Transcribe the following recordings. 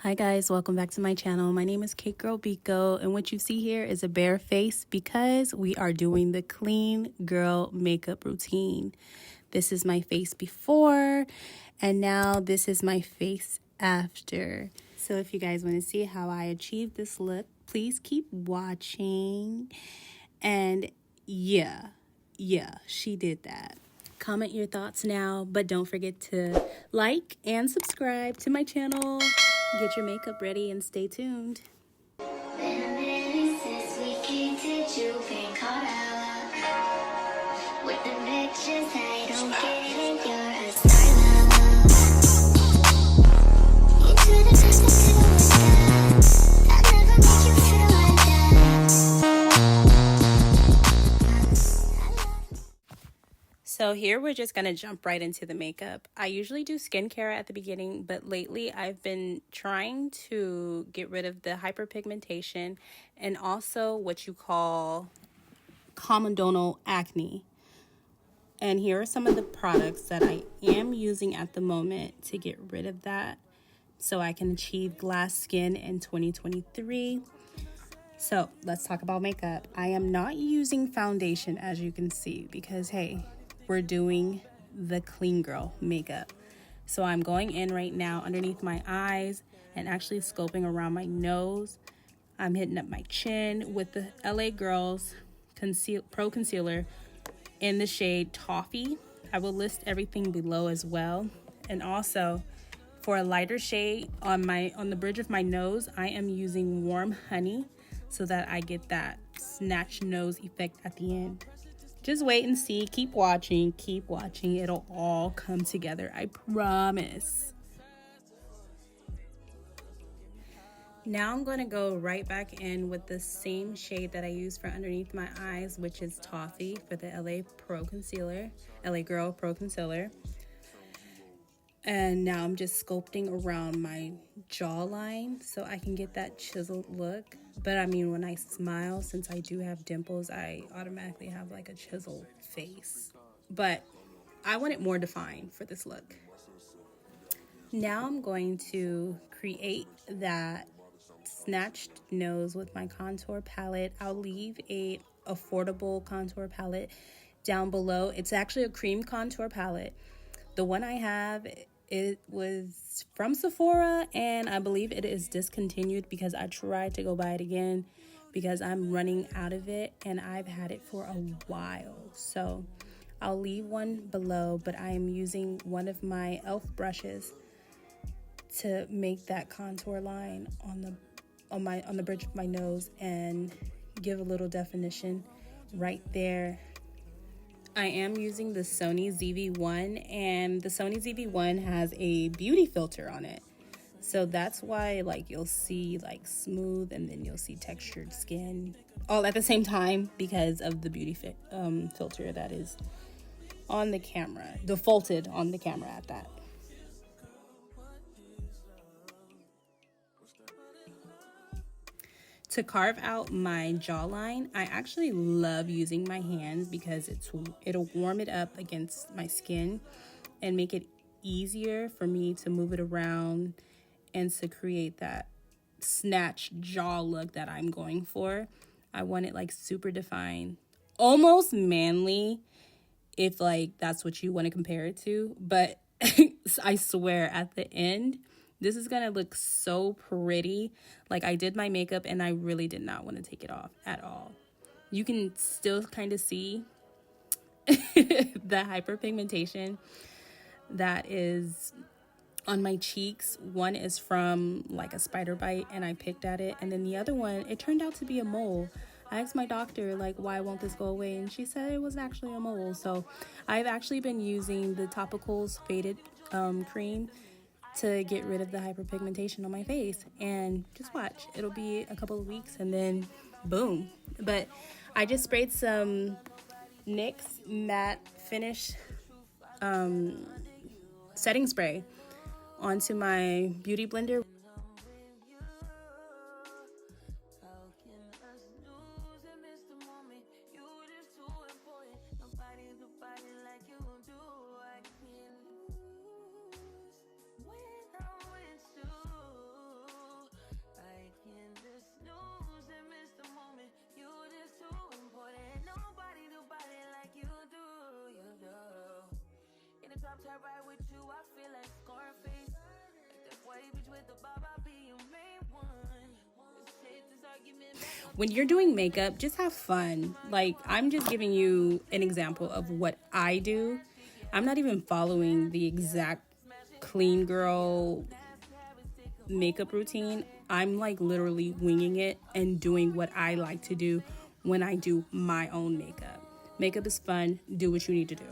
Hi guys, welcome back to my channel. My name is Kate Girl Biko, and what you see here is a bare face because we are doing the clean girl makeup routine. This is my face before, and now this is my face after. So if you guys want to see how I achieved this look, please keep watching. And yeah, she did that. Comment your thoughts now, but don't forget to like and subscribe to my channel. Get your makeup ready and stay tuned. So here we're just going to jump right into the makeup. I usually do skincare at the beginning, but lately I've been trying to get rid of the hyperpigmentation and also what you call comedonal acne. And here are some of the products that I am using at the moment to get rid of that so I can achieve glass skin in 2023. So let's talk about makeup. I am not using foundation, as you can see, because hey, we're doing the clean girl makeup. So I'm going in right now underneath my eyes and actually scoping around my nose. I'm hitting up my chin with the LA Girls Pro Concealer in the shade Toffee. I will list everything below as well. And also for a lighter shade on the bridge of my nose, I am using Warm Honey so that I get that snatch nose effect at the end. Just wait and see. Keep watching. It'll all come together. I promise. Now I'm going to go right back in with the same shade that I used for underneath my eyes, which is Toffee for the LA Girl Pro Concealer. And now I'm just sculpting around my jawline so I can get that chiseled look. But I mean, when I smile, since I do have dimples, I automatically have like a chiseled face. But I want it more defined for this look. Now I'm going to create that snatched nose with my contour palette. I'll leave a affordable contour palette down below. It's actually a cream contour palette. The one I have, it was from Sephora, and I believe it is discontinued because I tried to go buy it again because I'm running out of it, and I've had it for a while. So I'll leave one below, but I am using one of my e.l.f. brushes to make that contour line on the bridge of my nose and give a little definition right there. I am using the Sony ZV-1, and the Sony ZV-1 has a beauty filter on it. So that's why like you'll see like smooth and then you'll see textured skin all at the same time because of the beauty filter that is on the camera, defaulted on the camera at that. To carve out my jawline, I actually love using my hands because it'll warm it up against my skin and make it easier for me to move it around and to create that snatched jaw look that I'm going for. I want it like super defined, almost manly, if like that's what you want to compare it to. But I swear at the end, this is going to look so pretty. Like I did my makeup and I really did not want to take it off at all. You can still kind of see the hyperpigmentation that is on my cheeks. One is from like a spider bite and I picked at it. And then the other one, it turned out to be a mole. I asked my doctor, like, why won't this go away? And she said it was actually a mole. So I've actually been using the Topicals Faded cream to get rid of the hyperpigmentation on my face, and just watch, it'll be a couple of weeks and then boom. But I just sprayed some NYX matte finish setting spray onto my beauty blender. When you're doing makeup, just have fun. Like, I'm just giving you an example of what I do. I'm not even following the exact clean girl makeup routine. I'm like literally winging it and doing what I like to do when I do my own makeup. Makeup is fun. Do what you need to do.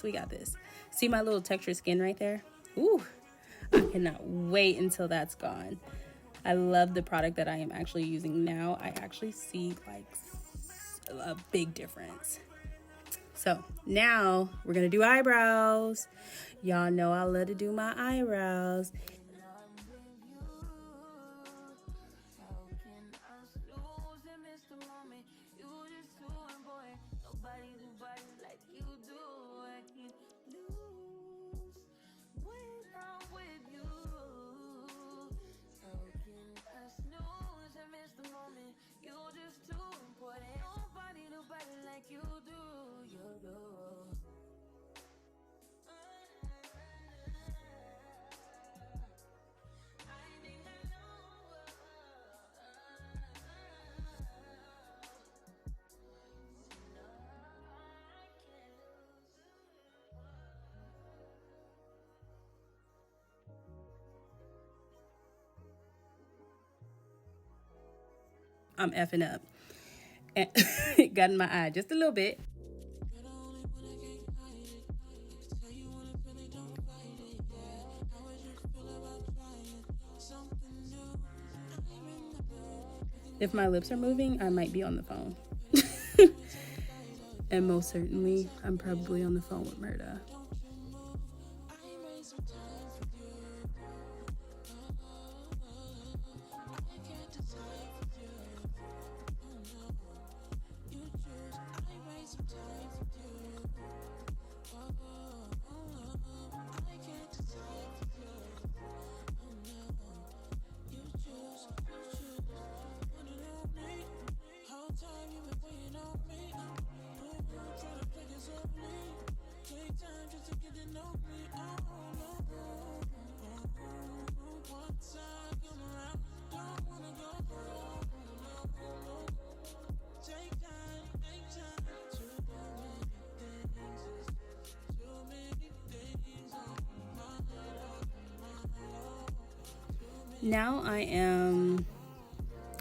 We got this. See my little textured skin right there? Ooh, I cannot wait until that's gone. I love the product that I am actually using now. I actually see like a big difference. So now we're gonna do eyebrows. Y'all know I love to do my eyebrows. I'm effing up. And it got in my eye just a little bit. If my lips are moving, I might be on the phone. And most certainly, I'm probably on the phone with Murda. Now I am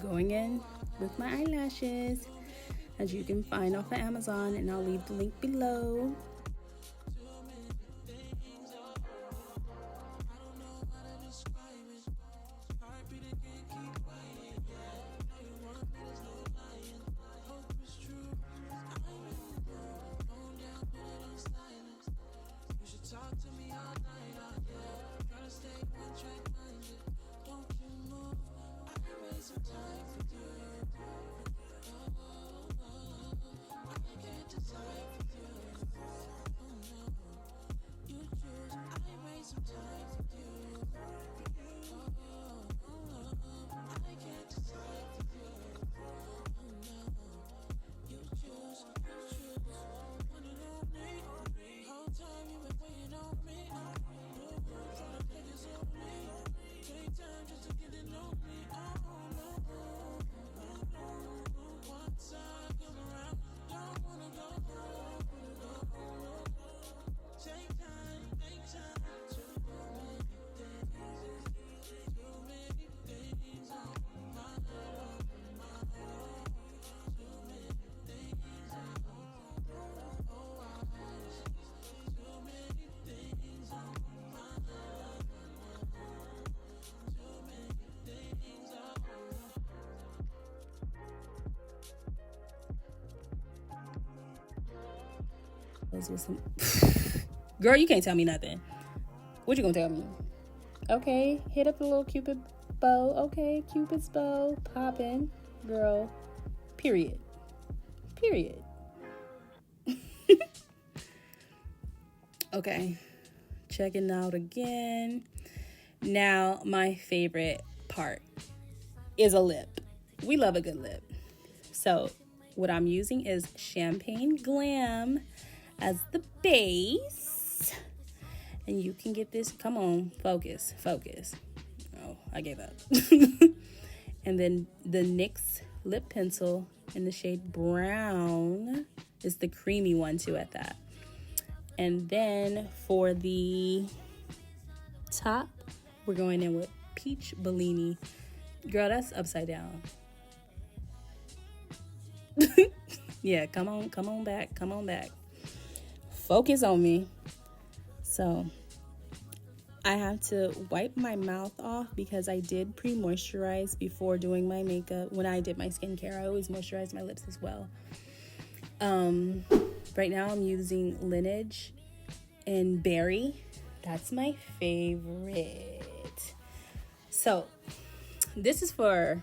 going in with my eyelashes, as you can find off of Amazon, and I'll leave the link below. With some girl, you can't tell me nothing. What you gonna tell me? Okay, hit up the little Cupid bow. Okay, Cupid's bow, poppin', girl. Period. Period. Okay, checking out again. Now, my favorite part is a lip. We love a good lip. So, what I'm using is Champagne Glam as the base. And you can get this. Come on, focus. Oh, I gave up. And then the NYX lip pencil in the shade Brown is the creamy one too at that. And then for the top, we're going in with Peach Bellini. Girl, that's upside down. Yeah, come on back. Focus on me. So I have to wipe my mouth off because I did pre-moisturize before doing my makeup. When I did my skincare, I always moisturize my lips as well. Right now I'm using Lineage and Berry. That's my favorite. So this is for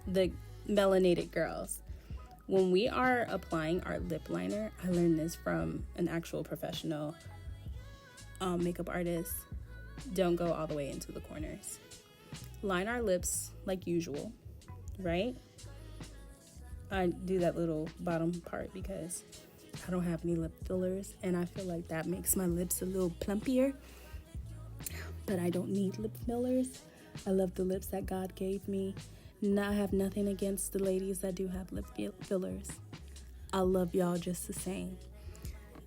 the melanated girls. When we are applying our lip liner, I learned this from an actual professional makeup artist. Don't go all the way into the corners. Line our lips like usual, right? I do that little bottom part because I don't have any lip fillers, and I feel like that makes my lips a little plumpier. But I don't need lip fillers. I love the lips that God gave me. I have nothing against the ladies that do have lip fillers. I love y'all just the same.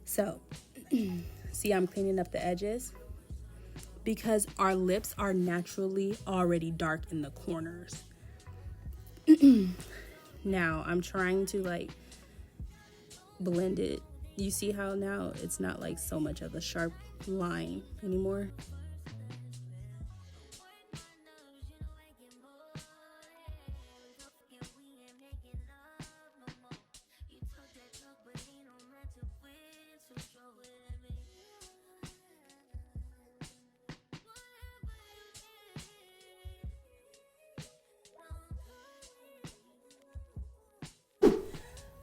So, see, I'm cleaning up the edges because our lips are naturally already dark in the corners. Now, I'm trying to like blend it. You see how now it's not like so much of a sharp line anymore?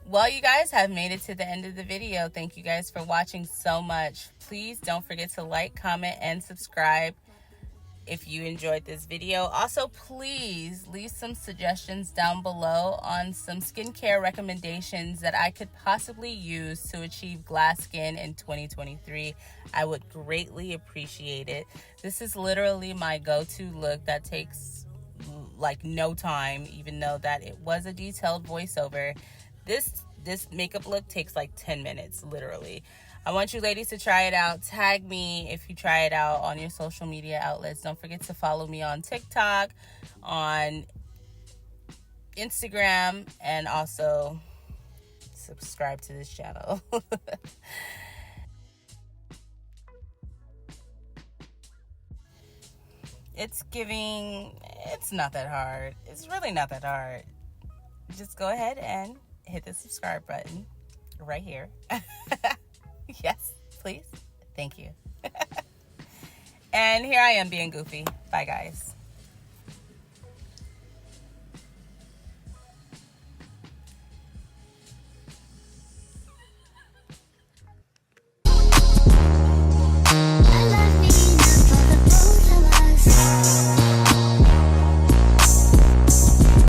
Well, you guys have made it to the end of the video. Thank you guys for watching so much. Please don't forget to like, comment, and subscribe if you enjoyed this video. Also, please leave some suggestions down below on some skincare recommendations that I could possibly use to achieve glass skin in 2023. I would greatly appreciate it. This is literally my go-to look that takes like no time, even though that it was a detailed voiceover. This makeup look takes like 10 minutes, literally. I want you ladies to try it out. Tag me if you try it out on your social media outlets. Don't forget to follow me on TikTok, on Instagram, and also subscribe to this channel. It's not that hard. It's really not that hard. Just go ahead and hit the subscribe button right here. Yes, please. Thank you. And here I am being goofy. Bye, guys.